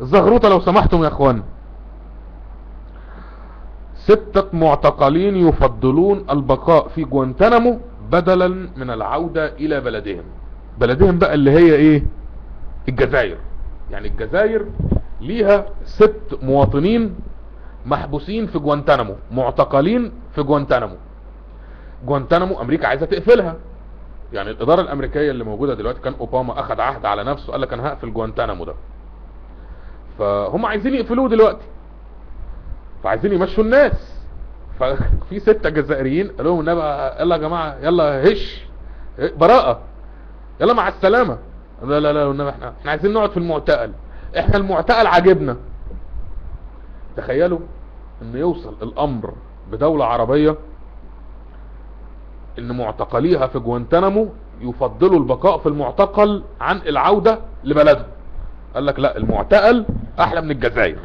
زغروطة لو سمحتم يا اخوان. 6 معتقلين يفضلون البقاء في جوانتانامو بدلا من العودة الى بلدهم. بلدهم بقى اللي هي ايه؟ الجزائر. يعني الجزائر ليها 6 مواطنين محبوسين في جوانتانامو، معتقلين في جوانتانامو. جوانتانامو امريكا عايزة تقفلها. يعني الادارة الامريكية اللي موجودة دلوقتي، كان اوباما اخذ عهد على نفسه قال لك انا هقفل جوانتانامو ده، فهم عايزين يقفلوه دلوقتي، فعايزين يمشوا الناس. ففي 6 جزائريين قالوا لهم النبي يلا يا جماعة يلا هش براءة، يلا مع السلامة. لا لا لا والنبي احنا عايزين نقعد في المعتقل، احنا المعتقل عاجبنا. تخيلوا ان يوصل الامر بدولة عربية ان معتقليها في جوانتانامو يفضلوا البقاء في المعتقل عن العودة لبلدهم. قال لك لا، المعتقل احلى من الجزائر.